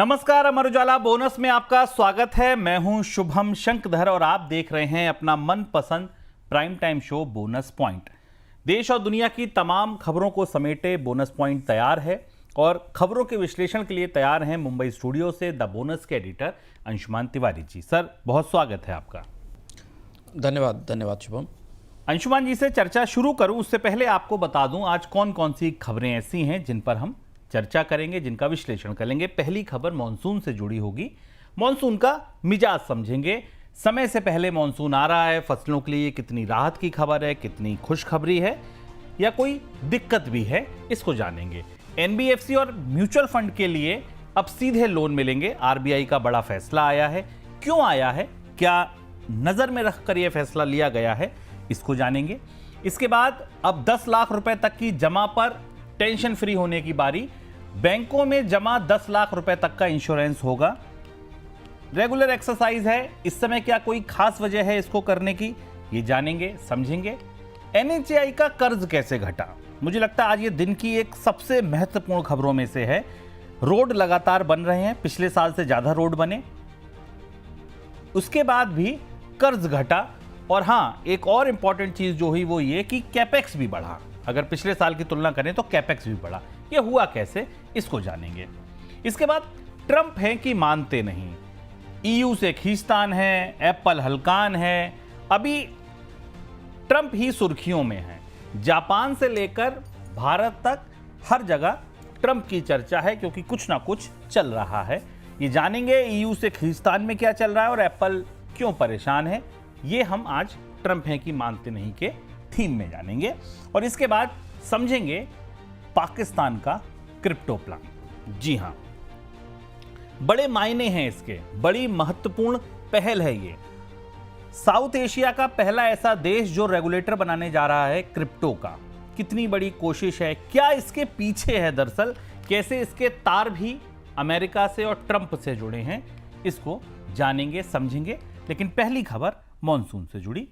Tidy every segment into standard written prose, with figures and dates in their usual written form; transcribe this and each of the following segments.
नमस्कार, अमर उजाला बोनस में आपका स्वागत है। मैं हूं शुभम शंकधर और आप देख रहे हैं अपना मनपसंद prime time show bonus point. देश और दुनिया की तमाम खबरों को समेटे बोनस पॉइंट तैयार है और खबरों के विश्लेषण के लिए तैयार हैं मुंबई स्टूडियो से द बोनस के एडिटर अंशुमान तिवारी जी। सर, बहुत स्वागत है आपका। धन्यवाद शुभम। अंशुमान जी से चर्चा शुरू करूं उससे पहले आपको बता दूं आज कौन कौन सी खबरें ऐसी हैं जिन पर हम चर्चा करेंगे, जिनका विश्लेषण करेंगे। पहली खबर मॉनसून से जुड़ी होगी। मॉनसून का मिजाज समझेंगे। समय से पहले मॉनसून आ रहा है, फसलों के लिए कितनी राहत की खबर है, कितनी खुशखबरी है या कोई दिक्कत भी है, इसको जानेंगे। एनबीएफसी और म्यूचुअल फंड के लिए अब सीधे लोन मिलेंगे। आरबीआई का बड़ा फैसला आया है। क्यों आया है, क्या नजर में रखकर यह फैसला लिया गया है, इसको जानेंगे। इसके बाद अब 10 लाख रुपए तक की जमा पर टेंशन फ्री होने की बारी। बैंकों में जमा 10 लाख रुपए तक का इंश्योरेंस होगा। रेगुलर एक्सरसाइज है। इस समय क्या कोई खास वजह है इसको करने की, ये जानेंगे, समझेंगे। एनएचएआई का कर्ज कैसे घटा, मुझे लगता है आज ये दिन की एक सबसे महत्वपूर्ण खबरों में से है। रोड लगातार बन रहे हैं, पिछले साल से ज्यादा रोड बने, उसके बाद भी कर्ज घटा। और हां, एक और इंपॉर्टेंट चीज जो हुई वो ये कि कैपेक्स भी बढ़ा। अगर पिछले साल की तुलना करें तो कैपेक्स भी बढ़ा। ये हुआ कैसे, इसको जानेंगे। इसके बाद ट्रंप है कि मानते नहीं, ईयू से खींचतान है, एप्पल हलकान है। अभी ट्रंप ही सुर्खियों में है। जापान से लेकर भारत तक हर जगह ट्रंप की चर्चा है क्योंकि कुछ ना कुछ चल रहा है। ये जानेंगे ईयू से खींचतान में क्या चल रहा है और एप्पल क्यों परेशान है। ये हम आज ट्रंप है कि मानते नहीं के थीम में जानेंगे। और इसके बाद समझेंगे पाकिस्तान का क्रिप्टो प्लान। जी हां, बड़े मायने हैं इसके, बड़ी महत्वपूर्ण पहल है ये। साउथ एशिया का पहला ऐसा देश जो रेगुलेटर बनाने जा रहा है क्रिप्टो का। कितनी बड़ी कोशिश है, क्या इसके पीछे है दरअसल, कैसे इसके तार भी अमेरिका से और ट्रंप से जुड़े हैं, इसको जानेंगे, समझेंगे। लेकिन पहली खबर मॉनसून से जुड़ी।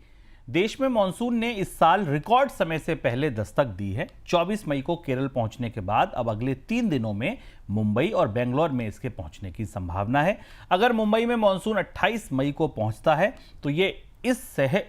देश में मॉनसून ने इस साल रिकॉर्ड समय से पहले दस्तक दी है। 24 मई को केरल पहुंचने के बाद अब अगले 3 दिनों में मुंबई और बेंगलोर में इसके पहुंचने की संभावना है। अगर मुंबई में मॉनसून 28 मई को पहुंचता है तो ये इस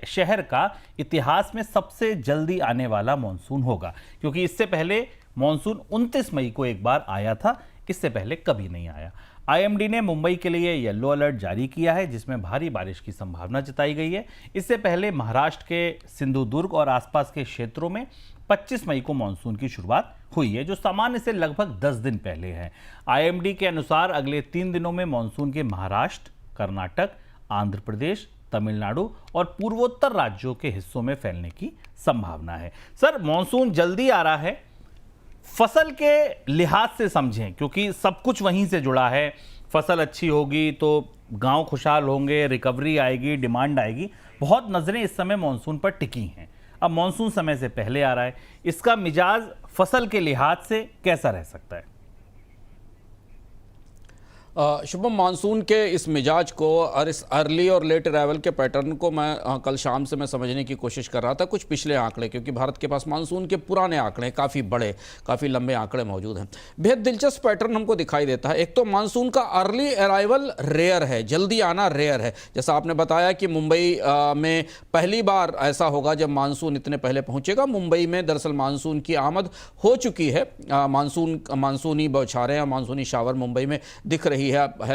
शहर का इतिहास में सबसे जल्दी आने वाला मॉनसून होगा, क्योंकि इससे पहले मॉनसून 29 मई को एक बार आया था, इससे पहले कभी नहीं आया। आईएमडी ने मुंबई के लिए येलो अलर्ट जारी किया है जिसमें भारी बारिश की संभावना जताई गई है। इससे पहले महाराष्ट्र के सिंधुदुर्ग और आसपास के क्षेत्रों में 25 मई को मानसून की शुरुआत हुई है, जो सामान्य से लगभग 10 दिन पहले है। आईएमडी के अनुसार अगले 3 दिनों में मानसून के महाराष्ट्र, कर्नाटक, आंध्र प्रदेश, तमिलनाडु और पूर्वोत्तर राज्यों के हिस्सों में फैलने की संभावना है। सर, मानसून जल्दी आ रहा है, फसल के लिहाज से समझें क्योंकि सब कुछ वहीं से जुड़ा है। फसल अच्छी होगी तो गांव खुशहाल होंगे, रिकवरी आएगी, डिमांड आएगी। बहुत नजरें इस समय मानसून पर टिकी हैं। अब मानसून समय से पहले आ रहा है, इसका मिजाज फसल के लिहाज से कैसा रह सकता है? शुभम, मानसून के इस मिजाज को और इस अर्ली और लेट अराइवल के पैटर्न को मैं कल शाम से मैं समझने की कोशिश कर रहा था। कुछ पिछले आंकड़े, क्योंकि भारत के पास मानसून के पुराने आंकड़े, काफ़ी बड़े, काफ़ी लंबे आंकड़े मौजूद हैं। बेहद दिलचस्प पैटर्न हमको दिखाई देता है। एक तो मानसून का अर्ली अराइवल रेयर है, जल्दी आना रेयर है। जैसा आपने बताया कि मुंबई में पहली बार ऐसा होगा जब मानसून इतने पहले पहुँचेगा। मुंबई में दरअसल मानसून की आमद हो चुकी है। मानसूनी बौछारें या मानसूनी शावर मुंबई में दिख रही है।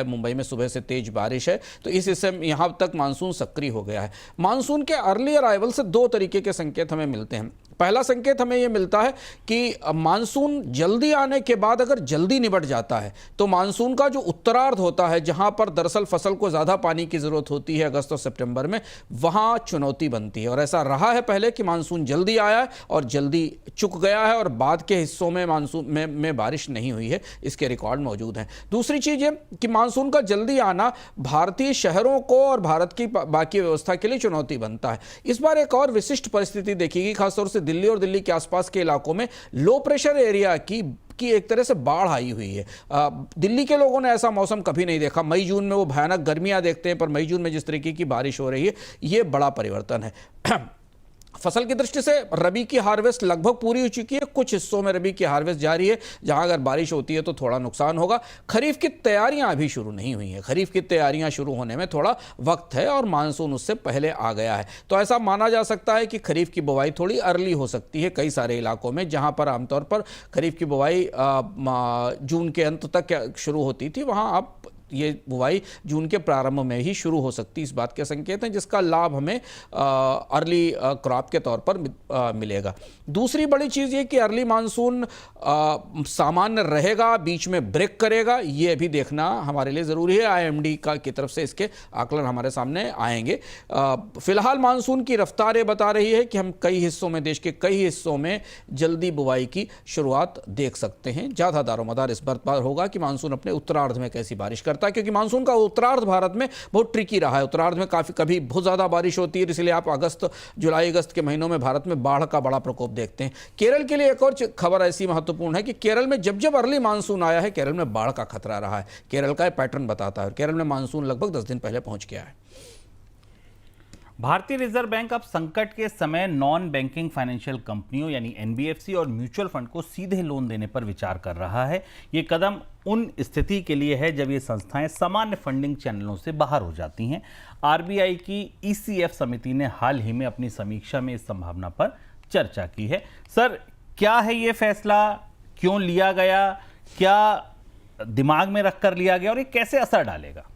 मुंबई में सुबह से तेज बारिश है, तो इस हिस्से में यहां तक मानसून सक्रिय हो गया है। मानसून के अर्ली अराइवल से 2 तरीके के संकेत हमें मिलते हैं। पहला संकेत हमें यह मिलता है कि मानसून जल्दी आने के बाद अगर जल्दी निबट जाता है तो मानसून का जो उत्तरार्ध होता है, जहां पर दरअसल फसल को ज़्यादा पानी की ज़रूरत होती है अगस्त और सितंबर में, वहां चुनौती बनती है। और ऐसा रहा है पहले कि मानसून जल्दी आया है और जल्दी चुक गया है और बाद के हिस्सों में मानसून में बारिश नहीं हुई है। इसके रिकॉर्ड मौजूद हैं। दूसरी चीज़ ये कि मानसून का जल्दी आना भारतीय शहरों को और भारत की बाकी व्यवस्था के लिए चुनौती बनता है। इस बार एक और विशिष्ट परिस्थिति देखी गई, खासतौर से दिल्ली और दिल्ली के आसपास के इलाकों में लो प्रेशर एरिया की एक तरह से बाढ़ आई हुई है। दिल्ली के लोगों ने ऐसा मौसम कभी नहीं देखा। मई जून में वो भयानक गर्मियां देखते हैं, पर मई जून में जिस तरीके की बारिश हो रही है, ये बड़ा परिवर्तन है। फसल की दृष्टि से रबी की हार्वेस्ट लगभग पूरी हो चुकी है, कुछ हिस्सों में रबी की हार्वेस्ट जारी है, जहां अगर बारिश होती है तो थोड़ा नुकसान होगा। खरीफ की तैयारियां अभी शुरू नहीं हुई हैं, खरीफ की तैयारियां शुरू होने में थोड़ा वक्त है और मानसून उससे पहले आ गया है। तो ऐसा माना जा सकता है कि खरीफ की बुवाई थोड़ी अर्ली हो सकती है कई सारे इलाकों में, जहां पर आमतौर पर खरीफ की बुवाई जून के अंत तक शुरू होती थी, वहां अब ये बुवाई जून के प्रारंभ में ही शुरू हो सकती है। इस बात के संकेत हैं, जिसका लाभ हमें अर्ली क्रॉप के तौर पर मिलेगा। दूसरी बड़ी चीज़ ये कि अर्ली मानसून सामान्य रहेगा, बीच में ब्रेक करेगा, ये भी देखना हमारे लिए ज़रूरी है। आईएमडी की तरफ से इसके आकलन हमारे सामने आएंगे। फिलहाल मानसून की रफ्तार ये बता रही है कि हम कई हिस्सों में, देश के कई हिस्सों में जल्दी बुवाई की शुरुआत देख सकते हैं। ज़्यादा दारोमदार इस बात पर होगा कि मानसून अपने उत्तरार्ध में कैसी बारिश करता है, क्योंकि मानसून का उत्तरार्ध भारत में बहुत ट्रिकी रहा है। उत्तरार्ध में कभी बहुत ज़्यादा बारिश होती है, इसलिए आप जुलाई अगस्त के महीनों में भारत में बाढ़ का बड़ा प्रकोप देखते हैं। केरल के लिए एक और खबर ऐसी महत्वपूर्ण है कि केरल में जब जब अर्ली मानसून आया है, केरल में बाढ़ का खतरा रहा है। केरल का पैटर्न बताता है, केरल में मानसून लगभग 10 दिन पहले पहुंच गया है। भारतीय रिजर्व बैंक अब संकट के समय नॉन बैंकिंग फाइनेंशियल कंपनियों यानी एनबीएफसी और म्यूचुअल फंड को सीधे लोन देने पर विचार कर रहा है। ये कदम उन स्थिति के लिए है जब ये संस्थाएं सामान्य फंडिंग चैनलों से बाहर हो जाती हैं। आरबीआई की ईसीएफ समिति ने हाल ही में अपनी समीक्षा में इस संभावना पर चर्चा की है। सर, क्या है ये फैसला, क्यों लिया गया, क्या दिमाग में रखकर लिया गया और ये कैसे असर डालेगा?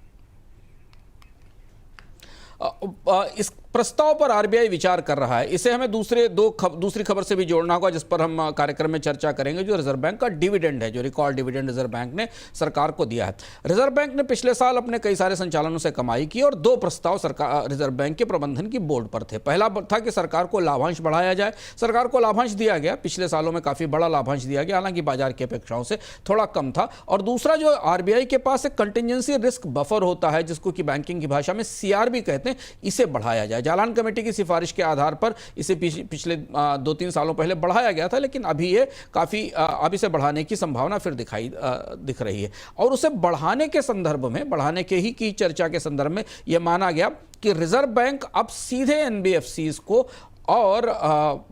इस प्रस्ताव पर आरबीआई विचार कर रहा है। इसे हमें दूसरी खबर से भी जोड़ना होगा, जिस पर हम कार्यक्रम में चर्चा करेंगे, जो रिजर्व बैंक का डिविडेंड है, जो रिकॉर्ड डिविडेंड रिजर्व बैंक ने सरकार को दिया है। रिजर्व बैंक ने पिछले साल अपने कई सारे संचालनों से कमाई की और 2 प्रस्ताव सरकार रिजर्व बैंक के प्रबंधन की बोर्ड पर थे। पहला था कि सरकार को लाभांश बढ़ाया जाए। सरकार को लाभांश दिया गया, पिछले सालों में काफी बड़ा लाभांश दिया गया, हालांकि बाजार की अपेक्षाओं से थोड़ा कम था। और दूसरा, जो आरबीआई के पास एक कंटिजेंसी रिस्क बफर होता है, जिसको कि बैंकिंग की भाषा में सीआरबी कहते हैं, इसे बढ़ाया जाए। जालान कमेटी की सिफारिश के आधार पर इसे पिछले 2-3 सालों पहले बढ़ाया गया था, लेकिन अभी ये काफ़ी अब इसे बढ़ाने की संभावना फिर दिख रही है। और उसे बढ़ाने के संदर्भ में, बढ़ाने के ही की चर्चा के संदर्भ में यह माना गया कि रिजर्व बैंक अब सीधे एनबीएफसीज को और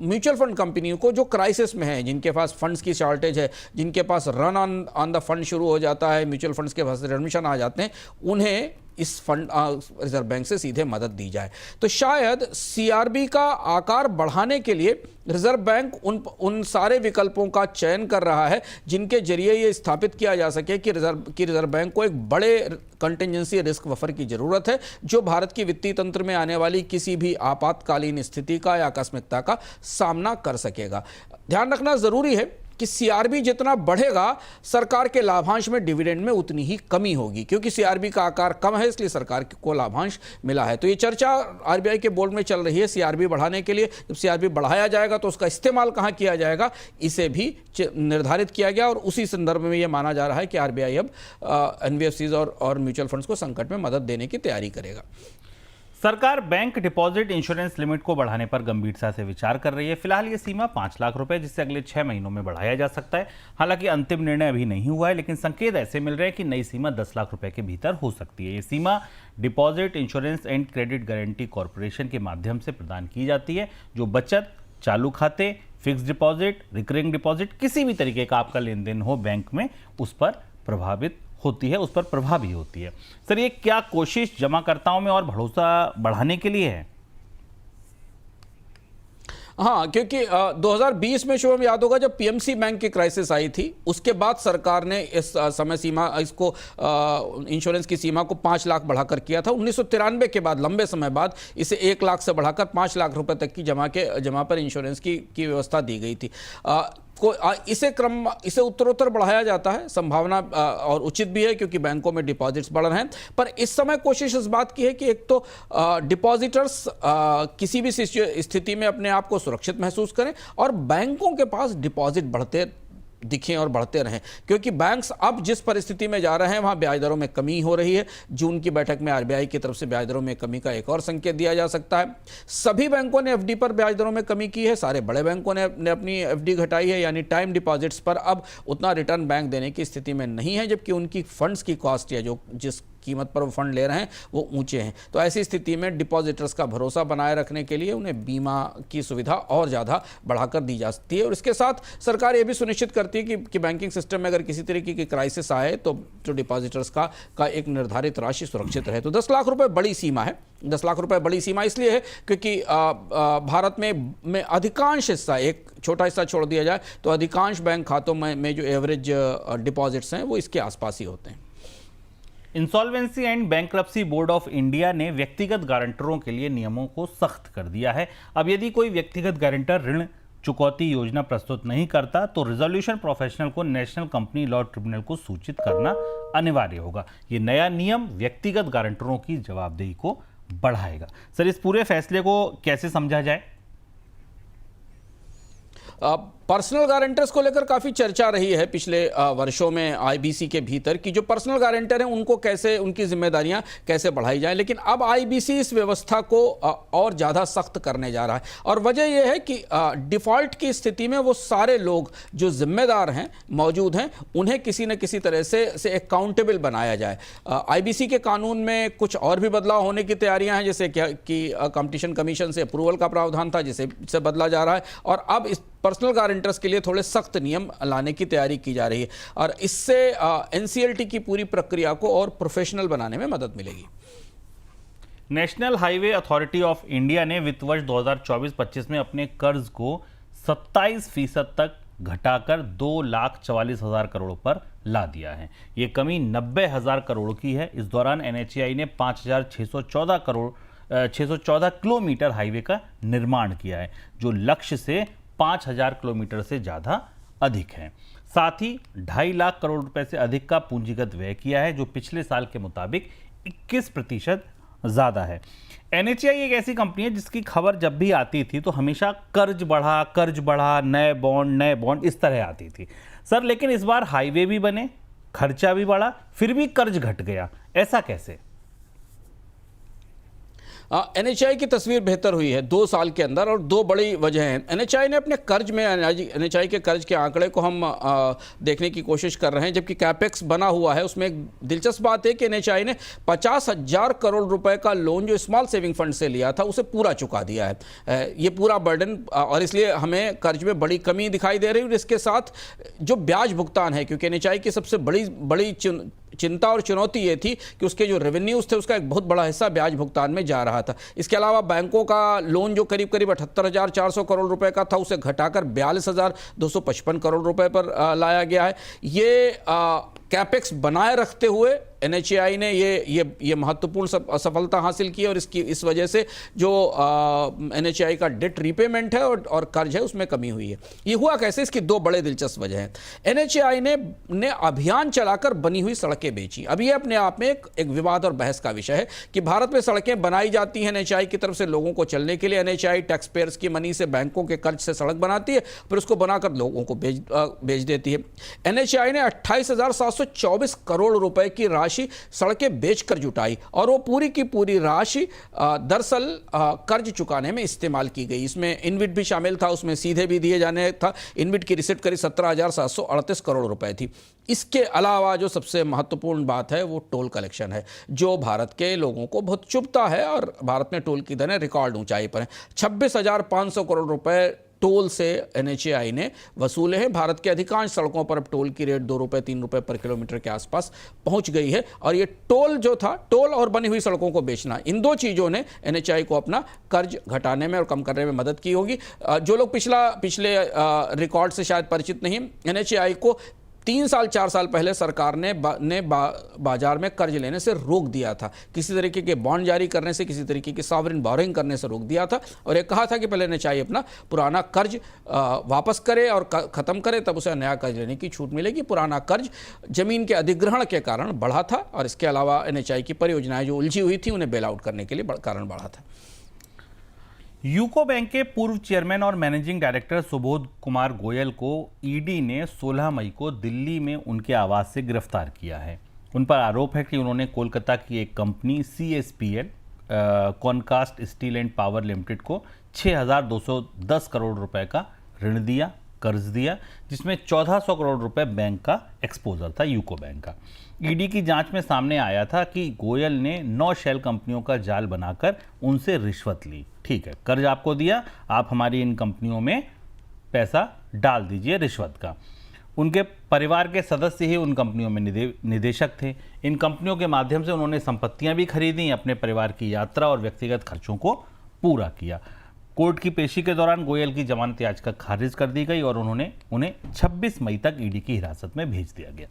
म्यूचुअल फंड कंपनियों को, जो क्राइसिस में है, जिनके पास फंड्स की शॉर्टेज है, जिनके पास रन ऑन द फंड शुरू हो जाता है, म्यूचुअल फंड्स के पास रिडम्पशन आ जाते हैं, उन्हें इस फंड रिजर्व बैंक से सीधे मदद दी जाए। तो शायद सीआरबी का आकार बढ़ाने के लिए रिजर्व बैंक उन सारे विकल्पों का चयन कर रहा है, जिनके जरिए ये स्थापित किया जा सके कि रिजर्व बैंक को एक बड़े कंटिजेंसी रिस्क बफर की जरूरत है, जो भारत की वित्तीय तंत्र में आने वाली किसी भी आपातकालीन स्थिति का या आकस्मिकता का सामना कर सकेगा। ध्यान रखना जरूरी है कि सीआरबी जितना बढ़ेगा, सरकार के लाभांश में, डिविडेंड में उतनी ही कमी होगी, क्योंकि सीआरबी का आकार कम है, इसलिए सरकार को लाभांश मिला है। तो ये चर्चा आरबीआई के बोर्ड में चल रही है सीआरबी बढ़ाने के लिए। जब सीआरबी बढ़ाया जाएगा तो उसका इस्तेमाल कहां किया जाएगा, इसे भी निर्धारित किया गया, और उसी संदर्भ में यह माना जा रहा है कि आरबीआई अब एनबीएफसीज और म्यूचुअल फंड्स को संकट में मदद देने की तैयारी करेगा। सरकार बैंक डिपॉजिट इंश्योरेंस लिमिट को बढ़ाने पर गंभीरता से विचार कर रही है। फिलहाल ये सीमा 5 लाख रुपए, जिससे अगले 6 महीनों में बढ़ाया जा सकता है। हालांकि अंतिम निर्णय अभी नहीं हुआ है, लेकिन संकेत ऐसे मिल रहे हैं कि नई सीमा 10 लाख रुपए के भीतर हो सकती है। ये सीमा deposit insurance and credit guarantee corporation के माध्यम से प्रदान की जाती है, जो बचत, चालू खाते, फिक्स डिपॉजिट, रिकरिंग डिपॉजिट, किसी भी तरीके का आपका लेन देन हो बैंक में, उस पर प्रभावी होती है। सर, ये क्या कोशिश जमाकर्ताओं में और भरोसा बढ़ाने के लिए है? हाँ, क्योंकि 2020 में शुभम याद होगा, जब पीएमसी बैंक की क्राइसिस आई थी, उसके बाद सरकार ने इस समय सीमा, इसको इंश्योरेंस की सीमा को 5 लाख बढ़ाकर किया था। 1993 के बाद, लंबे समय बाद, इसे 1 लाख से बढ़ाकर 5 लाख रुपए तक की जमा पर इंश्योरेंस की व्यवस्था दी गई थी। इसे उत्तरोत्तर बढ़ाया जाता है, संभावना और उचित भी है, क्योंकि बैंकों में डिपॉजिट्स बढ़ रहे हैं। पर इस समय कोशिश इस बात की है कि एक तो डिपॉजिटर्स किसी भी स्थिति में अपने आप को सुरक्षित महसूस करें, और बैंकों के पास डिपॉजिट बढ़ते दिखें और बढ़ते रहें, क्योंकि बैंक्स अब जिस परिस्थिति में जा रहे हैं, वहां ब्याज दरों में कमी हो रही है। जून की बैठक में आरबीआई की तरफ से ब्याज दरों में कमी का एक और संकेत दिया जा सकता है। सभी बैंकों ने एफडी पर ब्याज दरों में कमी की है, सारे बड़े बैंकों ने अपनी एफडी घटाई है, यानी टाइम डिपॉजिट्स पर अब उतना रिटर्न बैंक देने की स्थिति में नहीं है, जबकि उनकी फंड्स की कॉस्ट या जो कीमत पर वो फंड ले रहे हैं वो ऊंचे हैं। तो ऐसी स्थिति में डिपॉजिटर्स का भरोसा बनाए रखने के लिए उन्हें बीमा की सुविधा और ज़्यादा बढ़ाकर दी जा सकती है। और इसके साथ सरकार ये भी सुनिश्चित करती है कि बैंकिंग सिस्टम में अगर किसी तरीके की क्राइसिस आए तो जो डिपॉजिटर्स का एक निर्धारित राशि सुरक्षित रहे। तो 10 लाख रुपए बड़ी सीमा है। 10 लाख रुपए बड़ी सीमा इसलिए है क्योंकि भारत में अधिकांश हिस्सा, एक छोटा हिस्सा छोड़ दिया जाए तो अधिकांश बैंक खातों में जो एवरेज डिपॉजिट्स हैं वो इसके आसपास ही होते हैं। Insolvency and bankruptcy board of India ने व्यक्तिगत गारंटरों के लिए नियमों को सख्त कर दिया है। अब यदि कोई व्यक्तिगत गारंटर ऋण चुकौती योजना प्रस्तुत नहीं करता तो रिजोल्यूशन प्रोफेशनल को नेशनल कंपनी लॉ ट्रिब्यूनल को सूचित करना अनिवार्य होगा। ये नया नियम व्यक्तिगत गारंटरों की जवाबदेही को बढ़ाएगा। सर, इस पूरे फैसले को कैसे समझा जाए? पर्सनल गारंटर्स को लेकर काफ़ी चर्चा रही है पिछले वर्षों में आईबीसी के भीतर कि जो पर्सनल गारंटर हैं उनको कैसे, उनकी जिम्मेदारियां कैसे बढ़ाई जाएं। लेकिन अब आईबीसी इस व्यवस्था को और ज़्यादा सख्त करने जा रहा है और वजह यह है कि डिफ़ॉल्ट की स्थिति में वो सारे लोग जो जिम्मेदार हैं, मौजूद हैं, उन्हें किसी न किसी तरह से अकाउंटेबल बनाया जाए। आईबीसी के कानून में कुछ और भी बदलाव होने की तैयारियाँ हैं, जैसे कि कंपटीशन कमीशन से अप्रूवल का प्रावधान था जिसे बदला जा रहा है और अब इस पर्सनल गारंटर्स के लिए थोड़े सख्त नियम लाने की तैयारी की जा रही है और इससे एनसीएलटी की पूरी प्रक्रिया को और प्रोफेशनल बनाने में मदद मिलेगी। National highway authority of India ने वित्त वर्ष 2024-25 में अपने कर्ज को 27% तक घटाकर 2,44,000 करोड़ पर ला दिया है। ये कमी 90,000 करोड़ की है। इस दौरान एनएचएआई ने 5,614 किलोमीटर हाईवे का निर्माण किया है, जो लक्ष्य से 5,000 किलोमीटर से ज़्यादा अधिक है। साथ ही 2.5 लाख करोड़ रुपए से अधिक का पूंजीगत व्यय किया है, जो पिछले साल के मुताबिक 21% ज़्यादा है। एनएचएआई एक ऐसी कंपनी है जिसकी खबर जब भी आती थी तो हमेशा कर्ज बढ़ा, नए बॉन्ड इस तरह आती थी। सर, लेकिन इस बार हाईवे भी बने, खर्चा भी बढ़ा, फिर भी कर्ज घट गया, ऐसा कैसे? एनएचआई की तस्वीर बेहतर हुई है 2 साल के अंदर और 2 बड़ी वजह हैं। एनएचआई ने अपने कर्ज में, एनएचआई के कर्ज के आंकड़े को हम देखने की कोशिश कर रहे हैं, जबकि कैपेक्स बना हुआ है। उसमें एक दिलचस्प बात है कि एनएचआई ने 50,000 करोड़ रुपए का लोन जो स्मॉल सेविंग फंड से लिया था उसे पूरा चुका दिया है। ये पूरा बर्डन, और इसलिए हमें कर्ज में बड़ी कमी दिखाई दे रही है। और इसके साथ जो ब्याज भुगतान है, क्योंकि एनएचआई की सबसे बड़ी चिंता और चुनौती ये थी कि उसके जो रेवेन्यूज थे उसका एक बहुत बड़ा हिस्सा ब्याज भुगतान में जा रहा था। इसके अलावा बैंकों का लोन जो करीब 78,400 करोड़ रुपए का था उसे घटाकर 42,255 करोड़ रुपए पर लाया गया है। ये कैपेक्स बनाए रखते हुए एनएचएआई ने ये महत्वपूर्ण सफलता हासिल की और इस वजह से जो एनएचएआई का डेट रीपेमेंट है और कर्ज है उसमें कमी हुई है। ये हुआ कैसे? इसकी 2 बड़े दिलचस्प वजह हैं। एनएचएआई ने अभियान चलाकर बनी हुई सड़कें बेची। अब ये अपने आप में एक विवाद और बहस का विषय है कि भारत में सड़कें बनाई जाती हैं एनएचएआई की तरफ से लोगों को चलने के लिए। एनएचएआई टैक्स पेयर्स की मनी से बैंकों के कर्ज से सड़क बनाती है, फिर उसको बनाकर लोगों को बेच देती है। एनएचएआई ने 28,724 करोड़ रुपए की राशि सड़कें बेचकर जुटाई और वो पूरी की पूरी राशि दरअसल कर्ज चुकाने में इस्तेमाल की गई। इसमें इनविट भी शामिल था, उसमें सीधे भी दिए जाने था। इनविट की रिसिप्ट करीब 17,738 करोड़ रुपए थी। इसके अलावा जो सबसे महत्वपूर्ण बात है वो टोल कलेक्शन है, जो भारत के लोगों को बहुत चुभता है और भारत में टोल की दरें रिकॉर्ड ऊंचाई पर हैं। 26,500 करोड़ रुपए टोल से एनएचएआई ने वसूले हैं। भारत के अधिकांश सड़कों पर अब टोल की रेट 2 रुपए 3 रुपए पर किलोमीटर के आसपास पहुंच गई है और ये टोल जो था, टोल और बनी हुई सड़कों को बेचना, इन 2 चीज़ों ने एनएचएआई को अपना कर्ज घटाने में और कम करने में मदद की होगी। जो लोग पिछले रिकॉर्ड से शायद परिचित नहीं, एनएचएआई को 3 साल 4 साल पहले सरकार ने बाजार में कर्ज लेने से रोक दिया था। किसी तरीके के बॉन्ड जारी करने से, किसी तरीके की सॉवरेन बोरिंग करने से रोक दिया था और ये कहा था कि पहले एनएचएआई अपना पुराना कर्ज वापस करे और ख़त्म करे, तब उसे नया कर्ज लेने की छूट मिलेगी। पुराना कर्ज जमीन के अधिग्रहण के कारण बढ़ा था और इसके अलावा एनएचएआई की परियोजनाएं जो उलझी हुई थी उन्हें बेल आउट करने के लिए कारण बढ़ा था। यूको बैंक के पूर्व चेयरमैन और मैनेजिंग डायरेक्टर सुबोध कुमार गोयल को ईडी ने 16 मई को दिल्ली में उनके आवास से गिरफ्तार किया है। उन पर आरोप है कि उन्होंने कोलकाता की एक company CSPL Concast steel and power limited को 6,210 करोड़ रुपए का ऋण दिया कर्ज दिया, जिसमें 1400 करोड़ रुपए बैंक का एक्सपोजर था, यूको बैंक का। ईडी की जांच में सामने आया था कि गोयल ने 9 शेल कंपनियों का जाल बनाकर उनसे रिश्वत ली। ठीक है, कर्ज आपको दिया, आप हमारी इन कंपनियों में पैसा डाल दीजिए रिश्वत का। उनके परिवार के सदस्य ही उन कंपनियों में निदेशक थे। इन कंपनियों के माध्यम से उन्होंने संपत्तियां भी खरीदी, अपने परिवार की यात्रा और व्यक्तिगत खर्चों को पूरा किया। कोर्ट की पेशी के दौरान गोयल की जमानत याचिका खारिज कर दी गई और उन्हें 26 मई तक ईडी की हिरासत में भेज दिया गया।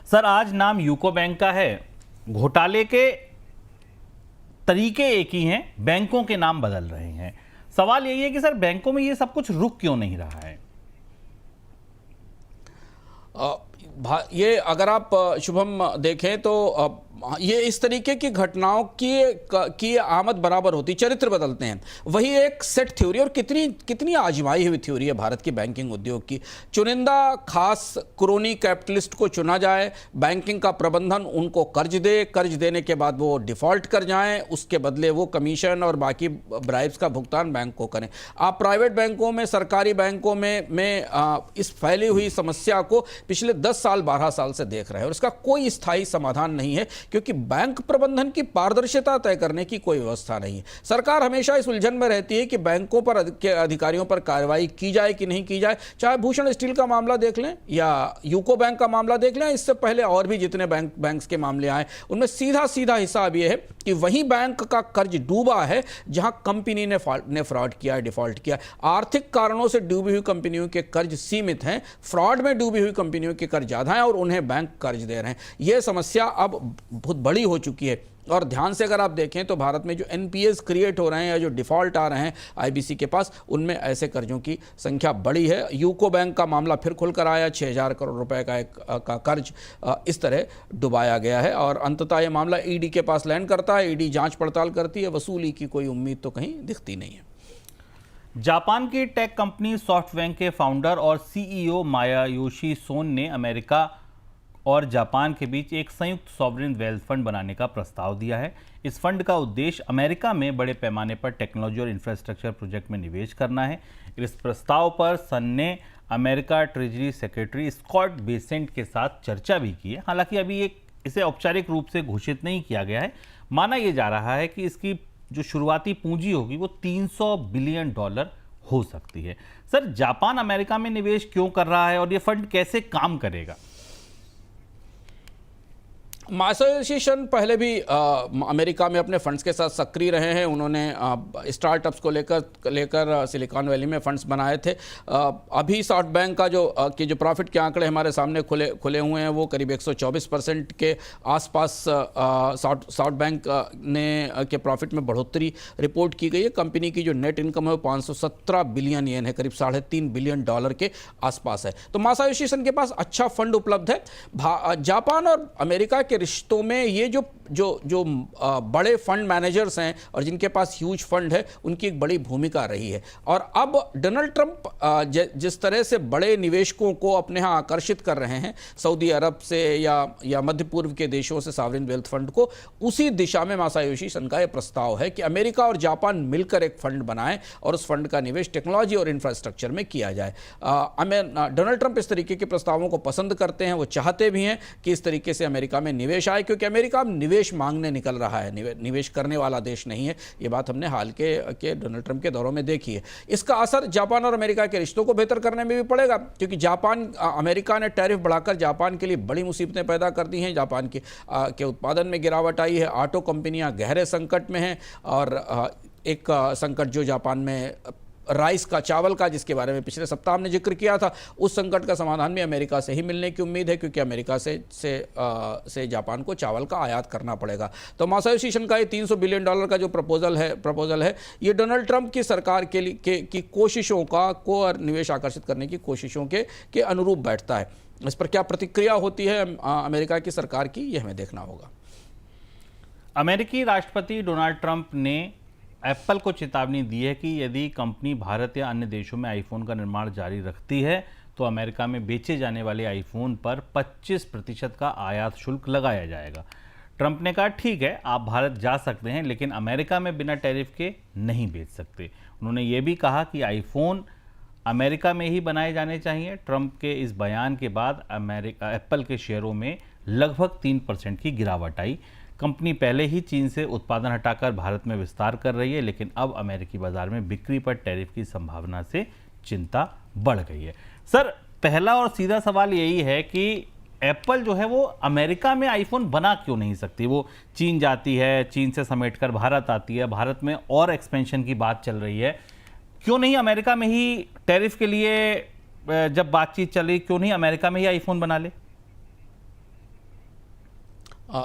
सर, आज नाम यूको बैंक का है, घोटाले के तरीके एक ही हैं, बैंकों के नाम बदल रहे हैं। सवाल यही है कि सर, बैंकों में ये सब कुछ रुक क्यों नहीं रहा है? ये अगर आप शुभम देखें तो ये इस तरीके की घटनाओं की आमद बराबर होती, चरित्र बदलते हैं। वही एक सेट थ्योरी, और कितनी आजमाई हुई थ्योरी है भारत की बैंकिंग उद्योग की। चुनिंदा खास क्रोनी कैपिटलिस्ट को चुना जाए, बैंकिंग का प्रबंधन उनको कर्ज देने के बाद वो डिफॉल्ट कर जाएं, उसके बदले वो कमीशन और बाकी ब्राइब्स का भुगतान बैंक को करें। आप प्राइवेट बैंकों में, सरकारी बैंकों में इस फैली हुई समस्या को पिछले 10 साल 12 साल से देख रहे हैं और इसका कोई स्थायी समाधान नहीं है, क्योंकि बैंक प्रबंधन की पारदर्शिता तय करने की कोई व्यवस्था नहीं है। सरकार हमेशा इस उलझन में रहती है कि बैंकों पर के अधिकारियों पर कार्रवाई की जाए कि नहीं की जाए। चाहे भूषण स्टील का मामला देख लें या यूको बैंक का मामला देख लें, इससे पहले और भी जितने बैंक्स के मामले आए, उनमें सीधा हिसाब यह है कि वही बैंक का कर्ज डूबा है जहां कंपनी ने फ्रॉड किया है, डिफॉल्ट किया है। आर्थिक कारणों से डूबी हुई कंपनियों के कर्ज सीमित हैं, फ्रॉड में डूबी हुई कंपनियों के कर्ज ज्यादा हैं और उन्हें बैंक कर्ज दे रहे हैं। यह समस्या अब बहुत बड़ी हो चुकी है। और ध्यान से अगर आप देखें तो भारत में जो एनपीएस क्रिएट हो रहे हैं या जो डिफॉल्ट आ रहे हैं आईबीसी के पास, उनमें ऐसे कर्जों की संख्या बड़ी है। यूको बैंक का मामला फिर खुलकर आया, 6000 करोड़ रुपए का कर्ज इस तरह डुबाया गया है और अंततः यह मामला ईडी के पास लैंड करता है। ईडी जांच पड़ताल करती है, वसूली की कोई उम्मीद तो कहीं दिखती नहीं है। जापान की टेक कंपनी सॉफ्टबैंक के फाउंडर और सीईओ मायायोशी सोन ने अमेरिका और जापान के बीच एक संयुक्त सॉवरेन वेल्थ फंड बनाने का प्रस्ताव दिया है। इस फंड का उद्देश्य अमेरिका में बड़े पैमाने पर टेक्नोलॉजी और इंफ्रास्ट्रक्चर प्रोजेक्ट में निवेश करना है। इस प्रस्ताव पर सन ने America treasury secretary Scott Bessent के साथ चर्चा भी की है। हालांकि अभी इसे औपचारिक रूप से घोषित नहीं किया गया है। माना यह जा रहा है कि इसकी जो शुरुआती पूंजी होगी वो $300 बिलियन हो सकती है। सर, जापान अमेरिका में निवेश क्यों कर रहा है और ये फंड कैसे काम करेगा? मासायोशी सन पहले भी अमेरिका में अपने फंड्स के साथ सक्रिय रहे हैं। उन्होंने स्टार्टअप्स को लेकर सिलिकॉन वैली में फंड्स बनाए थे। अभी सॉफ्टबैंक का जो प्रॉफिट के आंकड़े हमारे सामने खुले हुए हैं वो करीब 124% के आसपास सॉफ्टबैंक ने के प्रॉफिट में बढ़ोतरी रिपोर्ट की गई है। कंपनी की जो नेट इनकम है वो 517 बिलियन येन है, करीब $3.5 बिलियन के आसपास है। तो मासायोशी सन के पास अच्छा फंड उपलब्ध है। जापान और अमेरिका के रिश्तों में ये जो बड़े फंड मैनेजर्स हैं और जिनके पास ह्यूज फंड है, उनकी एक बड़ी भूमिका रही है। और अब डोनाल्ड ट्रंप जिस तरह से बड़े निवेशकों को अपने यहाँ आकर्षित कर रहे हैं, सऊदी अरब से या मध्य पूर्व के देशों से सॉवरेन वेल्थ फंड को, उसी दिशा में मासायोशी सन का यह प्रस्ताव है कि अमेरिका और जापान मिलकर एक फंड बनाएं और उस फंड का निवेश टेक्नोलॉजी और इंफ्रास्ट्रक्चर में किया जाए। डोनाल्ड ट्रंप इस तरीके के प्रस्तावों को पसंद करते हैं। वो चाहते भी हैं कि इस तरीके से अमेरिका में निवेश आए, क्योंकि अमेरिका निवेश मांगने निकल रहा है, निवेश करने वाला देश नहीं है। ये बात हमने हाल के डोनाल्ड ट्रंप के दौरों में देखी है। इसका असर जापान और अमेरिका के रिश्तों को बेहतर करने में भी पड़ेगा, क्योंकि अमेरिका ने टैरिफ बढ़ाकर जापान के लिए बड़ी मुसीबतें पैदा कर दी हैं। जापान के उत्पादन में गिरावट आई है। ऑटो कंपनियां गहरे संकट में हैं और एक संकट जो जापान में राइस का, चावल का, जिसके बारे में पिछले सप्ताह हमने जिक्र किया था, उस संकट का समाधान भी अमेरिका से ही मिलने की उम्मीद है, क्योंकि अमेरिका से जापान को चावल का आयात करना पड़ेगा। तो मासायोशी सन का ये $300 बिलियन का जो प्रपोजल है, ये डोनाल्ड ट्रंप की सरकार की कोशिशों को और निवेश आकर्षित करने की कोशिशों के अनुरूप बैठता है। इस पर क्या प्रतिक्रिया होती है अमेरिका की सरकार की, यह हमें देखना होगा। अमेरिकी राष्ट्रपति डोनाल्ड ट्रंप ने एप्पल को चेतावनी दी है कि यदि कंपनी भारत या अन्य देशों में आईफोन का निर्माण जारी रखती है तो अमेरिका में बेचे जाने वाले आईफोन पर 25% का आयात शुल्क लगाया जाएगा। ट्रंप ने कहा, ठीक है, आप भारत जा सकते हैं, लेकिन अमेरिका में बिना टैरिफ के नहीं बेच सकते। उन्होंने ये भी कहा कि आईफोन अमेरिका में ही बनाए जाने चाहिए। ट्रंप के इस बयान के बाद एप्पल के शेयरों में लगभग 3% की गिरावट आई। कंपनी पहले ही चीन से उत्पादन हटाकर भारत में विस्तार कर रही है, लेकिन अब अमेरिकी बाजार में बिक्री पर टैरिफ की संभावना से चिंता बढ़ गई है। सर, पहला और सीधा सवाल यही है कि एप्पल जो है वो अमेरिका में आईफोन बना क्यों नहीं सकती? वो चीन जाती है, चीन से समेटकर भारत आती है, भारत में और एक्सपेंशन की बात चल रही है, क्यों नहीं अमेरिका में ही टैरिफ के लिए जब बातचीत चल रही, क्यों नहीं अमेरिका में ही आईफोन बना ले?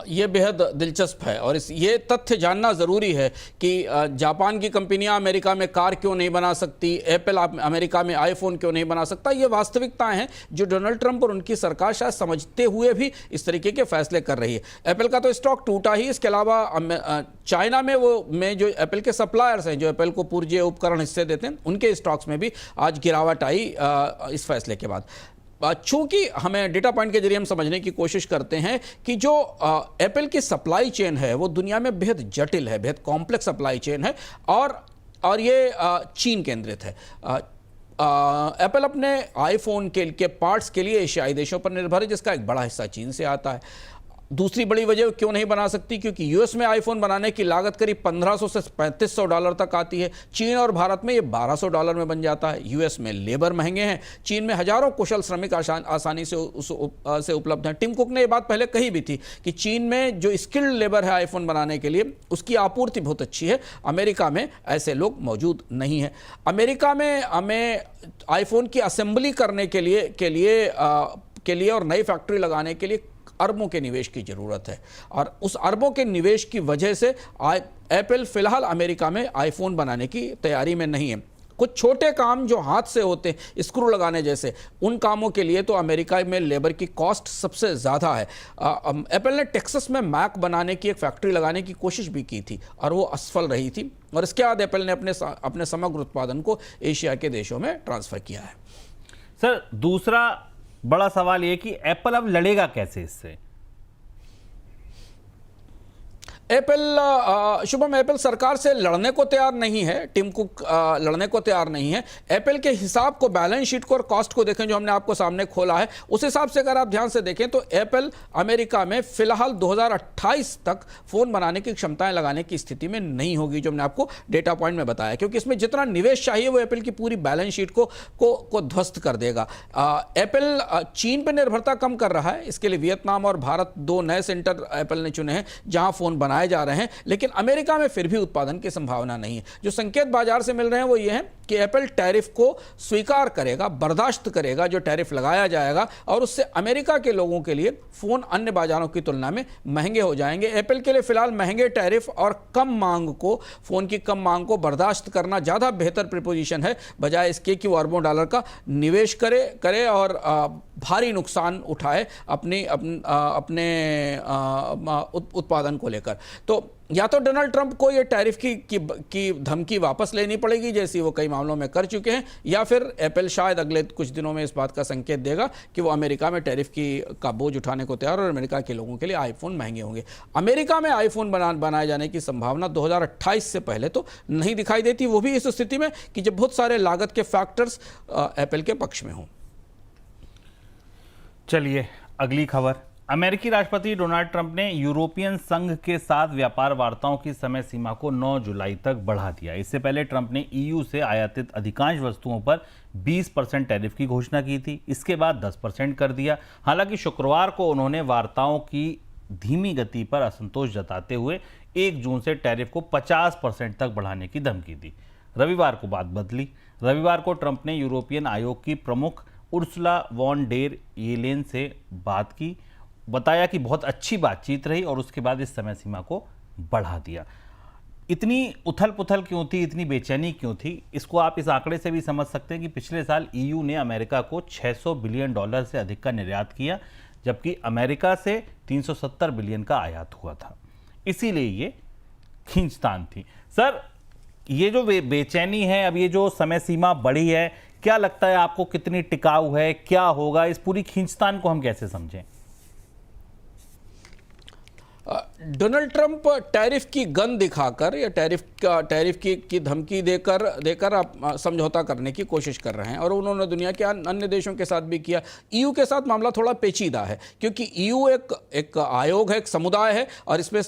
ये बेहद दिलचस्प है और ये तथ्य जानना ज़रूरी है कि जापान की कंपनियां अमेरिका में कार क्यों नहीं बना सकती, एप्पल अमेरिका में आईफोन क्यों नहीं बना सकता। ये वास्तविकताएं हैं जो डोनाल्ड ट्रंप और उनकी सरकार शायद समझते हुए भी इस तरीके के फैसले कर रही है। एप्पल का तो स्टॉक टूटा ही, इसके अलावा चाइना में जो एप्पल के सप्लायर्स हैं, जो एप्पल को पुर्जे उपकरण हिस्से देते हैं, उनके स्टॉक्स में भी आज गिरावट आई इस फैसले के बाद। चूंकि हमें डेटा पॉइंट के जरिए हम समझने की कोशिश करते हैं कि जो एप्पल की सप्लाई चेन है वो दुनिया में बेहद जटिल है, बेहद कॉम्प्लेक्स सप्लाई चेन है और ये चीन केंद्रित है। एप्पल अपने आईफोन के पार्ट्स के लिए एशियाई देशों पर निर्भर है, जिसका एक बड़ा हिस्सा चीन से आता है। दूसरी बड़ी वजह क्यों नहीं बना सकती, क्योंकि यूएस में आईफोन बनाने की लागत करीब $1500 से $3500 तक आती है। चीन और भारत में ये $1200 में बन जाता है। यूएस में लेबर महंगे हैं, चीन में हजारों कुशल श्रमिक आसानी से उपलब्ध हैं। टिम कुक ने ये बात पहले कही भी थी कि चीन में जो स्किल्ड लेबर है आईफोन बनाने के लिए, उसकी आपूर्ति बहुत अच्छी है। अमेरिका में ऐसे लोग मौजूद नहीं हैं। अमेरिका में हमें आईफोन की असेंबली करने के लिए और नई फैक्ट्री लगाने के लिए अरबों के निवेश की जरूरत है और उस अरबों के निवेश की वजह से एप्पल फिलहाल अमेरिका में आईफोन बनाने की तैयारी में नहीं है। कुछ छोटे काम जो हाथ से होते हैं, स्क्रू लगाने जैसे, उन कामों के लिए तो अमेरिका में लेबर की कॉस्ट सबसे ज़्यादा है। एप्पल ने टेक्सास में मैक बनाने की एक फैक्ट्री लगाने की कोशिश भी की थी और वो असफल रही थी और इसके बाद एप्पल ने अपने समग्र उत्पादन को एशिया के देशों में ट्रांसफ़र किया है। सर, दूसरा बड़ा सवाल यह कि एप्पल अब लड़ेगा कैसे इससे? शुभम, एप्पल सरकार से लड़ने को तैयार नहीं है। टिम कुक लड़ने को तैयार नहीं है। एप्पल के हिसाब को, बैलेंस शीट को और कॉस्ट को देखें जो हमने आपको सामने खोला है, उस हिसाब से अगर आप ध्यान से देखें तो एप्पल अमेरिका में फिलहाल 2028 तक फोन बनाने की क्षमताएं लगाने की स्थिति में नहीं होगी, जो हमने आपको डेटा पॉइंट में बताया, क्योंकि इसमें जितना निवेश चाहिए वो एप्पल की पूरी बैलेंस शीट को ध्वस्त कर देगा। एप्पल चीन पर निर्भरता कम कर रहा है। इसके लिए वियतनाम और भारत 2 नए सेंटर एप्पल ने चुने हैं जहां फोन बनाए जा रहे हैं, लेकिन अमेरिका में फिर भी उत्पादन की संभावना नहीं है। जो संकेत बाजार से मिल रहे हैं वो ये हैं कि एप्पल टैरिफ को स्वीकार करेगा, बर्दाश्त करेगा जो टैरिफ लगाया जाएगा, और उससे अमेरिका के लोगों के लिए फोन अन्य बाजारों की तुलना में महंगे हो जाएंगे। एप्पल के लिए फिलहाल महंगे टैरिफ और फोन की कम मांग को बर्दाश्त करना ज्यादा बेहतर प्रिपोजिशन है, बजाय इसके कि वो अरबों डॉलर का निवेश करे और भारी नुकसान उठाए अपने उत्पादन को लेकर। तो या तो डोनाल्ड ट्रंप को ये टैरिफ की धमकी वापस लेनी पड़ेगी, जैसी वो कई मामलों में कर चुके हैं, या फिर एप्पल शायद अगले कुछ दिनों में इस बात का संकेत देगा कि वो अमेरिका में टैरिफ का बोझ उठाने को तैयार और अमेरिका के लोगों के लिए आईफोन महंगे होंगे। अमेरिका में आईफोन बनाए जाने की संभावना 2028 से पहले तो नहीं दिखाई देती, वो भी इस स्थिति में कि जब बहुत सारे लागत के फैक्टर्स एप्पल के पक्ष में हों। चलिए अगली खबर। अमेरिकी राष्ट्रपति डोनाल्ड ट्रंप ने यूरोपियन संघ के साथ व्यापार वार्ताओं की समय सीमा को 9 जुलाई तक बढ़ा दिया। इससे पहले ट्रंप ने ईयू से आयातित अधिकांश वस्तुओं पर 20% टैरिफ की घोषणा की थी, इसके बाद 10% कर दिया। हालांकि शुक्रवार को उन्होंने वार्ताओं की धीमी गति पर असंतोष जताते हुए 1 जून से टैरिफ को 50% तक बढ़ाने की धमकी दी। रविवार को बात बदली। रविवार को ट्रंप ने यूरोपियन आयोग की प्रमुख उर्सुला वॉन डेर येलेन से बात की, बताया कि बहुत अच्छी बातचीत रही और उसके बाद इस समय सीमा को बढ़ा दिया। इतनी उथल पुथल क्यों थी, इतनी बेचैनी क्यों थी? इसको आप इस आंकड़े से भी समझ सकते हैं कि पिछले साल ईयू ने अमेरिका को $600 बिलियन से अधिक का निर्यात किया, जबकि अमेरिका से 370 बिलियन का आयात हुआ था। इसीलिए ये खींचतान थी। सर, ये जो बेचैनी है, अब ये जो समय सीमा बढ़ी है, क्या लगता है आपको कितनी टिकाऊ है, क्या होगा? इस पूरी खींचतान को हम कैसे समझें? डोनाल्ड ट्रंप टैरिफ की गन दिखाकर या टैरिफ की धमकी देकर आप समझौता करने की कोशिश कर रहे हैं, और उन्होंने दुनिया के अन्य देशों के साथ भी किया। ईयू के साथ मामला थोड़ा पेचीदा है, क्योंकि ईयू एक आयोग है, एक समुदाय है, और इसमें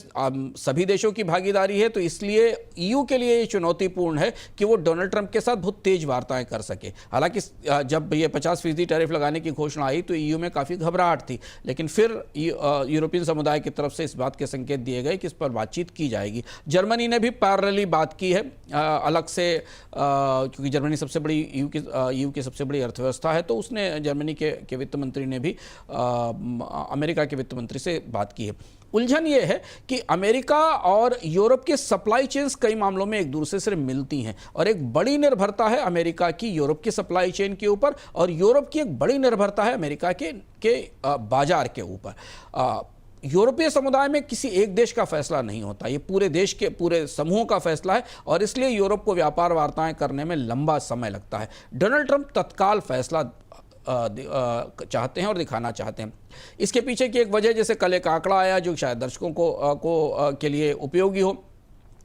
सभी देशों की भागीदारी है। तो इसलिए ईयू के लिए ये चुनौतीपूर्ण है कि वो डोनाल्ड ट्रंप के साथ बहुत तेज वार्ताएं कर सके। हालांकि जब ये 50% टैरिफ लगाने की घोषणा आई तो ईयू में काफ़ी घबराहट थी, लेकिन फिर यूरोपियन समुदाय की तरफ से इस बात के संकेत दिए गए कि इस पर बातचीत की जाएगी। जर्मनी ने भी पैरेलली बात की है अलग से, क्योंकि जर्मनी सबसे बड़ी ईयू की सबसे बड़ी अर्थव्यवस्था है, तो उसने जर्मनी के वित्त मंत्री ने भी अमेरिका के वित्त मंत्री से बात की है। उलझन यह है कि अमेरिका और यूरोप के सप्लाई चेन्स कई मामलों में एक दूसरे से मिलती हैं, और एक बड़ी निर्भरता है अमेरिका की यूरोप की सप्लाई चेन के ऊपर, और यूरोप की एक बड़ी निर्भरता है अमेरिका के बाजार के ऊपर। यूरोपीय समुदाय में किसी एक देश का फैसला नहीं होता, ये पूरे देश के पूरे समूह का फैसला है, और इसलिए यूरोप को व्यापार वार्ताएं करने में लंबा समय लगता है। डोनाल्ड ट्रंप तत्काल फैसला चाहते हैं और दिखाना चाहते हैं। इसके पीछे की एक वजह, जैसे कल एक आंकड़ा आया जो शायद दर्शकों के लिए उपयोगी हो।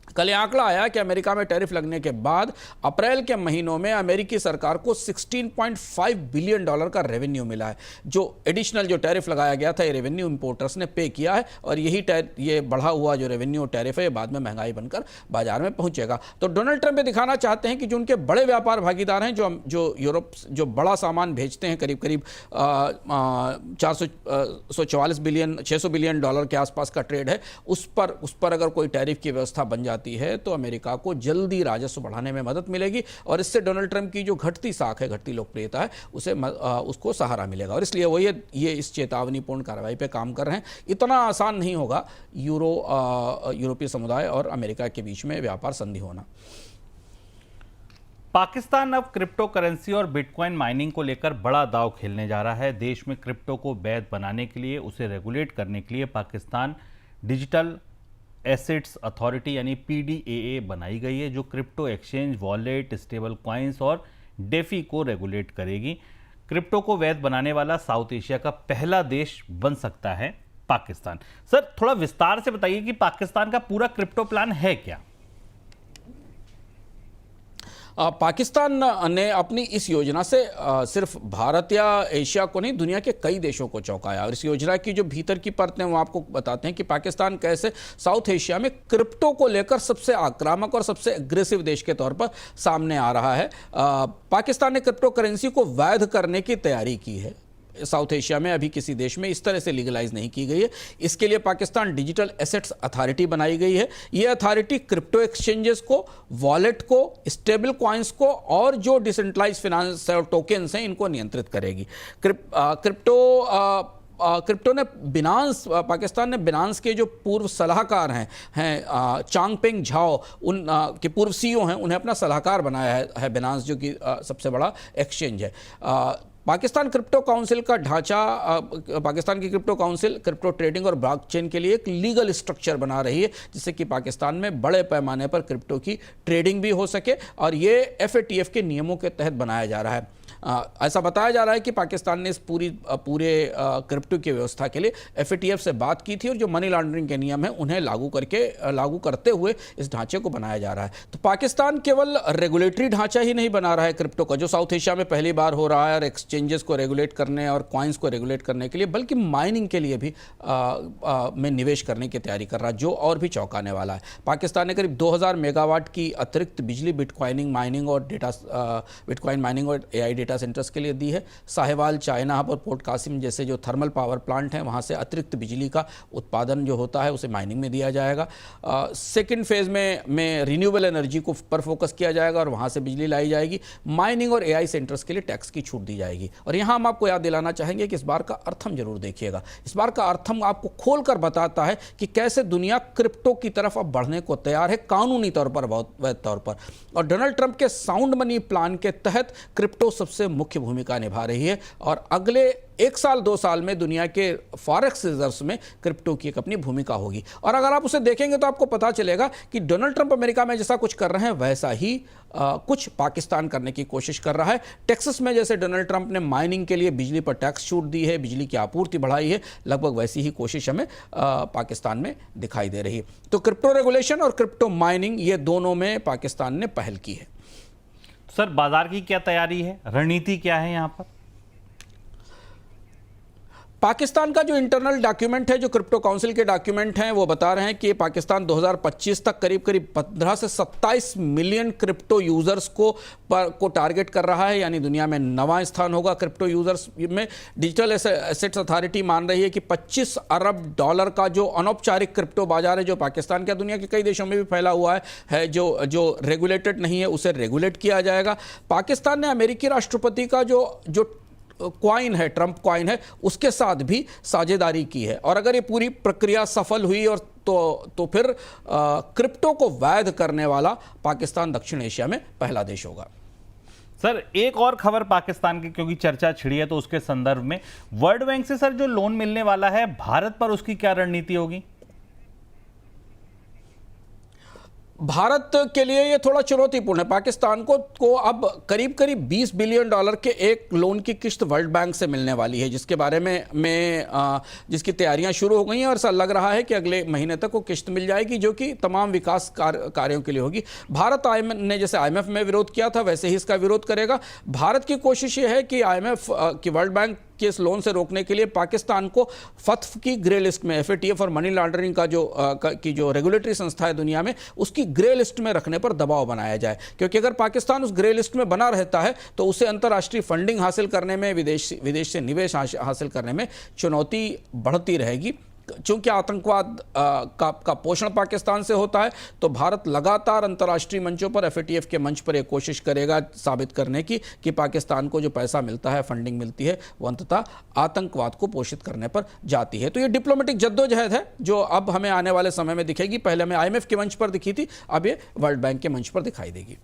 कल आंकड़ा आया कि अमेरिका में टैरिफ लगने के बाद अप्रैल के महीनों में अमेरिकी सरकार को $16.5 बिलियन का रेवेन्यू मिला है। जो एडिशनल जो टैरिफ लगाया गया था, ये रेवेन्यू इंपोर्टर्स ने पे किया है, और ये बढ़ा हुआ जो रेवेन्यू टैरिफ है, ये बाद में महंगाई बनकर बाजार में पहुंचेगा। तो डोनाल्ड ट्रंप ये दिखाना चाहते हैं कि जो उनके बड़े व्यापार भागीदार हैं, जो यूरोप जो बड़ा सामान भेजते हैं, करीब 600 बिलियन डॉलर के आसपास का ट्रेड है, उस पर अगर कोई टैरिफ की व्यवस्था बन जाती है तो अमेरिका को जल्दी राजस्व बढ़ाने में मदद मिलेगी, और इससे डोनाल्ड ट्रंप की जो घटती साख है, घटती लोकप्रियता है, उसको सहारा मिलेगा। और इसलिए वो ये इस चेतावनीपूर्ण कार्रवाई पे काम कर रहे हैं। इतना आसान नहीं होगा यूरोपीय समुदाय और अमेरिका के बीच में व्यापार संधि होना। पाकिस्तान अब क्रिप्टो करेंसी और बिटकॉइन माइनिंग को लेकर बड़ा दांव खेलने जा रहा है। देश में क्रिप्टो को वैध बनाने के लिए, उसे रेगुलेट करने के लिए पाकिस्तान डिजिटल एसेट्स अथॉरिटी यानी PDAA बनाई गई है, जो crypto exchange, wallet, stable coins और डेफी को रेगुलेट करेगी। क्रिप्टो को वैध बनाने वाला साउथ एशिया का पहला देश बन सकता है पाकिस्तान। सर, थोड़ा विस्तार से बताइए कि पाकिस्तान का पूरा क्रिप्टो प्लान है क्या? पाकिस्तान ने अपनी इस योजना से सिर्फ भारत या एशिया को नहीं, दुनिया के कई देशों को चौंकाया। और इस योजना की जो भीतर की परतें, वो आपको बताते हैं कि पाकिस्तान कैसे साउथ एशिया में क्रिप्टो को लेकर सबसे आक्रामक और सबसे एग्रेसिव देश के तौर पर सामने आ रहा है। पाकिस्तान ने क्रिप्टो करेंसी को वैध करने की तैयारी की है। साउथ एशिया में अभी किसी देश में इस तरह से लीगलाइज नहीं की गई है। इसके लिए पाकिस्तान डिजिटल एसेट्स अथॉरिटी बनाई गई है। ये अथॉरिटी क्रिप्टो एक्सचेंजेस को, वॉलेट को, स्टेबल कॉइन्स को और जो डिसेंट्रलाइज फाइनेंस टोकन्स हैं, इनको नियंत्रित करेगी। क्रिप्टो ने बिनांस, पाकिस्तान ने बिनांस के जो पूर्व सलाहकार हैं चांगपेंग झाओ, उन के पूर्व CEO हैं, उन्हें अपना सलाहकार बनाया है बिनांस, जो कि सबसे बड़ा एक्सचेंज है। पाकिस्तान क्रिप्टो काउंसिल का ढांचा, पाकिस्तान की क्रिप्टो काउंसिल क्रिप्टो ट्रेडिंग और ब्लॉकचेन के लिए एक लीगल स्ट्रक्चर बना रही है, जिससे कि पाकिस्तान में बड़े पैमाने पर क्रिप्टो की ट्रेडिंग भी हो सके, और ये FATF के नियमों के तहत बनाया जा रहा है। ऐसा बताया जा रहा है कि पाकिस्तान ने इस पूरे क्रिप्टो की व्यवस्था के लिए FATF से बात की थी, और जो मनी लॉन्ड्रिंग के नियम हैं उन्हें लागू करते हुए इस ढांचे को बनाया जा रहा है। तो पाकिस्तान केवल रेगुलेटरी ढांचा ही नहीं बना रहा है क्रिप्टो का, जो साउथ एशिया में पहली बार हो रहा है, और एक्सचेंजेस को रेगुलेट करने और कॉइन्स को रेगुलेट करने के लिए, बल्कि माइनिंग के लिए भी में निवेश करने की तैयारी कर रहा है, जो और भी चौंकाने वाला है। पाकिस्तान ने करीब 2000 मेगावाट की अतिरिक्त बिजली बिटकॉइन माइनिंग और AI डेटा सेंटर्स के लिए दी है। साहिवाल, चाइना हब और पोर्ट कासिम जैसे जो थर्मल पावर प्लांट हैं, वहाँ से अतिरिक्त बिजली का उत्पादन जो होता है उसे माइनिंग में दिया जाएगा। सेकेंड फेज में रिन्यूएबल एनर्जी को पर फोकस किया जाएगा, और वहाँ से बिजली लाई जाएगी। माइनिंग और AI सेंटर्स के लिए टैक्स की छूट दी जाएगी। और यहाँ हम आपको याद दिलाना चाहेंगे कि इस बार का अर्थम जरूर देखिएगा। इस बार का अर्थम आपको खोलकर बताता है कि कैसे दुनिया क्रिप्टो की तरफ अब बढ़ने को तैयार है, कानूनी तौर पर, बहुत वैध तौर पर। और डोनाल्ड ट्रंप के साउंड मनी प्लान के तहत क्रिप्टो सबसे से मुख्य भूमिका निभा रही है और अगले 1 साल 2 साल में दुनिया के फॉरेक्स रिजर्व्स में क्रिप्टो की एक अपनी भूमिका होगी। और अगर आप उसे देखेंगे तो आपको पता चलेगा कि डोनाल्ड ट्रंप अमेरिका में जैसा कुछ कर रहे हैं वैसा ही कुछ पाकिस्तान करने की कोशिश कर रहा है। टेक्सास में जैसे डोनाल्ड ट्रंप ने माइनिंग के लिए बिजली पर टैक्स छूट दी है, बिजली की आपूर्ति बढ़ाई है, लगभग वैसी ही कोशिश हमें पाकिस्तान में दिखाई दे रही है। तो क्रिप्टो रेगुलेशन और क्रिप्टो माइनिंग ये दोनों में पाकिस्तान ने पहल की है। सर बाजार की क्या तैयारी है, रणनीति क्या है यहां पर? पाकिस्तान का जो इंटरनल डॉक्यूमेंट है, जो क्रिप्टो काउंसिल के डॉक्यूमेंट हैं, वो बता रहे हैं कि पाकिस्तान 2025 तक करीब 15 से 27 मिलियन क्रिप्टो यूजर्स को टारगेट कर रहा है, यानी दुनिया में 9वां स्थान होगा क्रिप्टो यूजर्स में। डिजिटल एसेट्स अथॉरिटी मान रही है कि $25 अरब का जो अनौपचारिक क्रिप्टो बाजार है, जो पाकिस्तान का दुनिया के कई देशों में भी फैला हुआ है, जो रेगुलेटेड नहीं है उसे रेगुलेट किया जाएगा। पाकिस्तान ने अमेरिकी राष्ट्रपति का जो क्वाइन है, ट्रंप क्वाइन है, उसके साथ भी साझेदारी की है। और अगर ये पूरी प्रक्रिया सफल हुई और तो फिर क्रिप्टो को वैध करने वाला पाकिस्तान दक्षिण एशिया में पहला देश होगा। सर एक और खबर पाकिस्तान की, क्योंकि चर्चा छिड़ी है तो उसके संदर्भ में वर्ल्ड बैंक से सर जो लोन मिलने वाला है भारत पर, उसकी क्या रणनीति होगी? भारत के लिए ये थोड़ा चुनौतीपूर्ण है। पाकिस्तान को अब करीब करीब $20 बिलियन के एक लोन की किस्त वर्ल्ड बैंक से मिलने वाली है, जिसके बारे में जिसकी तैयारियां शुरू हो गई हैं और ऐसा लग रहा है कि अगले महीने तक वो किस्त मिल जाएगी, जो कि तमाम विकास कार्यों के लिए होगी। भारत ने जैसे IMF में विरोध किया था वैसे ही इसका विरोध करेगा। भारत की कोशिश ये है कि IMF की वर्ल्ड बैंक के इस लोन से रोकने के लिए पाकिस्तान को फतफ की ग्रे लिस्ट में, FATF और मनी लॉन्ड्रिंग का जो रेगुलेटरी संस्था है दुनिया में, उसकी ग्रे लिस्ट में रखने पर दबाव बनाया जाए। क्योंकि अगर पाकिस्तान उस ग्रे लिस्ट में बना रहता है तो उसे अंतर्राष्ट्रीय फंडिंग हासिल करने में, विदेश से निवेश हासिल करने में चुनौती बढ़ती रहेगी। चूंकि आतंकवाद का पोषण पाकिस्तान से होता है, तो भारत लगातार अंतर्राष्ट्रीय मंचों पर, FATF के मंच पर एक कोशिश करेगा साबित करने की कि पाकिस्तान को जो पैसा मिलता है, फंडिंग मिलती है, वो अंततः आतंकवाद को पोषित करने पर जाती है। तो ये डिप्लोमेटिक जद्दोजहद है जो अब हमें आने वाले समय में दिखेगी। पहले हमें IMF के मंच पर दिखी थी, अब ये वर्ल्ड बैंक के मंच पर दिखाई देगी।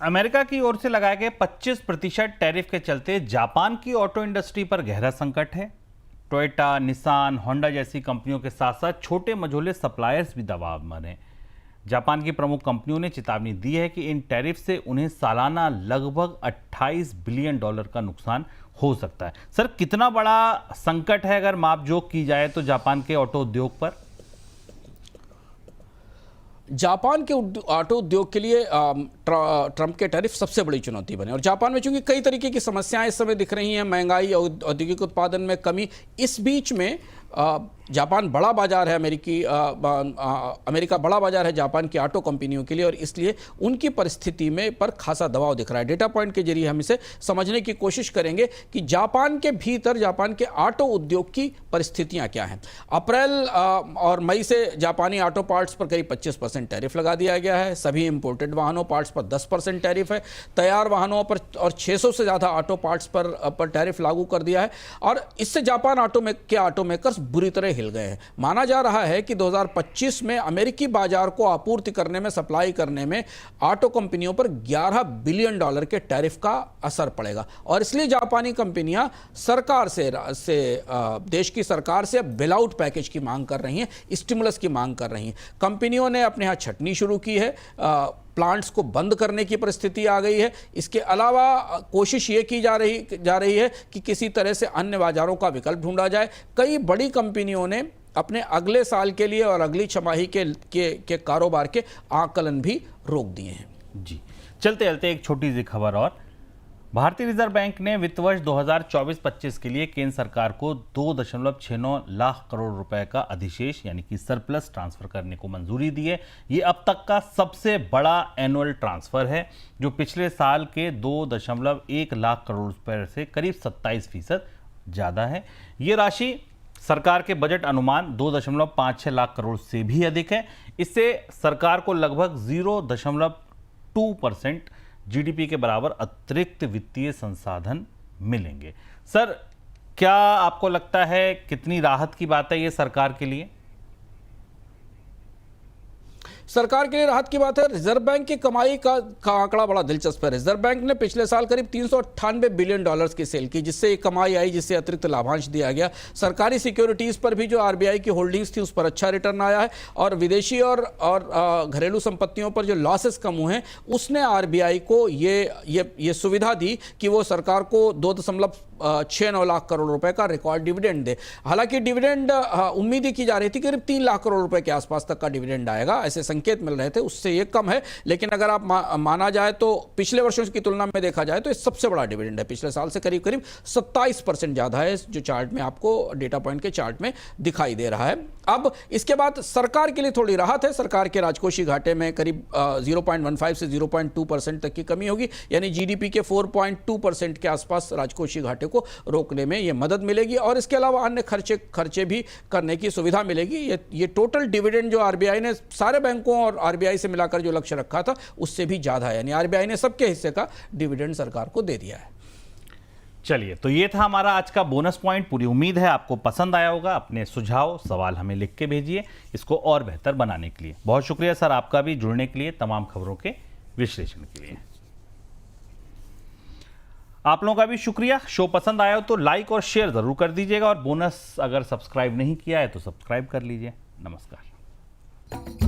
अमेरिका की ओर से लगाए गए 25% टैरिफ के चलते जापान की ऑटो इंडस्ट्री पर गहरा संकट है। टोयोटा, निसान, होंडा जैसी कंपनियों के साथ साथ छोटे मझोले सप्लायर्स भी दबाव में हैं। जापान की प्रमुख कंपनियों ने चेतावनी दी है कि इन टैरिफ से उन्हें सालाना लगभग $28 बिलियन का नुकसान हो सकता है। सर कितना बड़ा संकट है अगर मापजोक की जाए तो जापान के ऑटो उद्योग पर? जापान के ऑटो उद्योग के लिए ट्रंप के टैरिफ सबसे बड़ी चुनौती बने। और जापान में चूंकि कई तरीके की समस्याएं इस समय दिख रही हैं, महंगाई, औद्योगिक उत्पादन में कमी, इस बीच में जापान बड़ा बाजार है, अमेरिका बड़ा बाजार है जापान की ऑटो कंपनियों के लिए, और इसलिए उनकी परिस्थिति में पर खासा दबाव दिख रहा है। डेटा पॉइंट के जरिए हम इसे समझने की कोशिश करेंगे कि जापान के भीतर जापान के ऑटो उद्योग की परिस्थितियां क्या हैं। अप्रैल और मई से जापानी ऑटो पार्ट्स पर करीब 25% टैरिफ लगा दिया गया है। सभी इंपोर्टेड वाहनों पार्ट्स पर 10% टैरिफ है। तैयार वाहनों पर और 600 से ज़्यादा ऑटो पार्ट्स पर टैरिफ लागू कर दिया है। और इससे जापान ऑटो मेकर्स बुरी तरह हिल गए हैं। माना जा रहा है कि 2025 में अमेरिकी बाजार को आपूर्ति करने में, सप्लाई करने में ऑटो कंपनियों पर $11 बिलियन के टैरिफ का असर पड़ेगा। और इसलिए जापानी कंपनियां सरकार से देश की सरकार से बेल आउट पैकेज की मांग कर रही हैं, स्टिमुलस की मांग कर रही हैं। कंपनियों ने अपने यहां छटनी शुरू की है, प्लांट्स को बंद करने की परिस्थिति आ गई है। इसके अलावा कोशिश ये की जा रही है कि किसी तरह से अन्य बाजारों का विकल्प ढूंढा जाए। कई बड़ी कंपनियों ने अपने अगले साल के लिए और अगली छमाही के कारोबार के आकलन भी रोक दिए हैं। जी चलते चलते एक छोटी सी खबर और। भारतीय रिजर्व बैंक ने वित्त वर्ष 2024-25 के लिए केंद्र सरकार को 2.69 लाख करोड़ रुपए का अधिशेष यानी कि सरप्लस ट्रांसफर करने को मंजूरी दी है। ये अब तक का सबसे बड़ा एनुअल ट्रांसफर है, जो पिछले साल के 2.1 लाख करोड़ रुपए से करीब 27% ज़्यादा है। ये राशि सरकार के बजट अनुमान 2.56 लाख करोड़ से भी अधिक है। इससे सरकार को लगभग 0.2% GDP के बराबर अतिरिक्त वित्तीय संसाधन मिलेंगे। सर क्या आपको लगता है कितनी राहत की बात है ये सरकार के लिए? सरकार के लिए राहत की बात है। रिजर्व बैंक की कमाई का आंकड़ा बड़ा दिलचस्प है। रिजर्व बैंक ने पिछले साल करीब 398 बिलियन डॉलर्स की सेल की, जिससे एक कमाई आई, जिससे अतिरिक्त लाभांश दिया गया। सरकारी सिक्योरिटीज पर भी जो आरबीआई की होल्डिंग्स थी उस पर अच्छा रिटर्न आया है, और विदेशी और घरेलू संपत्तियों पर जो लॉसेस कम हुए हैं उसने आरबीआई को ये सुविधा दी कि वो सरकार को 2.69 लाख करोड़ रुपए का रिकॉर्ड डिविडेंड दे। हालांकि डिविडेंड उम्मीद ही की जा रही थी करीब 3 लाख करोड़ रुपए के आसपास तक का डिविडेंड आएगा, ऐसे संकेत मिल रहे थे, उससे ये कम है। लेकिन अगर आप माना जाए तो पिछले वर्षों की तुलना में देखा जाए तो ये सबसे बड़ा डिविडेंड है, पिछले साल से करीब करीब 27% ज्यादा है, जो चार्ट में आपको डेटा पॉइंट के चार्ट में दिखाई दे रहा है। अब इसके बाद सरकार के लिए थोड़ी राहत है। सरकार के राजकोषीय घाटे में करीब 0.15 से 0.2% तक की कमी होगी, यानी जीडीपी के 4.2% के आसपास राजकोषीय घाटे को रोकने में यह मदद मिलेगी, और इसके अलावा अन्य खर्चे भी करने की सुविधा मिलेगी। ये टोटल डिविडेंड जो आरबीआई ने सारे बैंकों और आरबीआई से मिलाकर जो लक्ष्य रखा था उससे भी ज्यादा है, यानी आरबीआई ने सबके हिस्से का डिविडेंड सरकार को दे दिया है। चलिए, तो ये था हमारा आज का बोनस पॉइंट। पूरी उम्मीद है आपको पसंद आया होगा। अपने सुझाव सवाल हमें लिख के भेजिए इसको और बेहतर बनाने के लिए। बहुत शुक्रिया सर आपका भी जुड़ने के लिए, तमाम खबरों के विश्लेषण के लिए। आप लोगों का भी शुक्रिया। शो पसंद आया हो तो लाइक और शेयर जरूर कर दीजिएगा, और बोनस अगर सब्सक्राइब नहीं किया है तो सब्सक्राइब कर लीजिए। नमस्कार।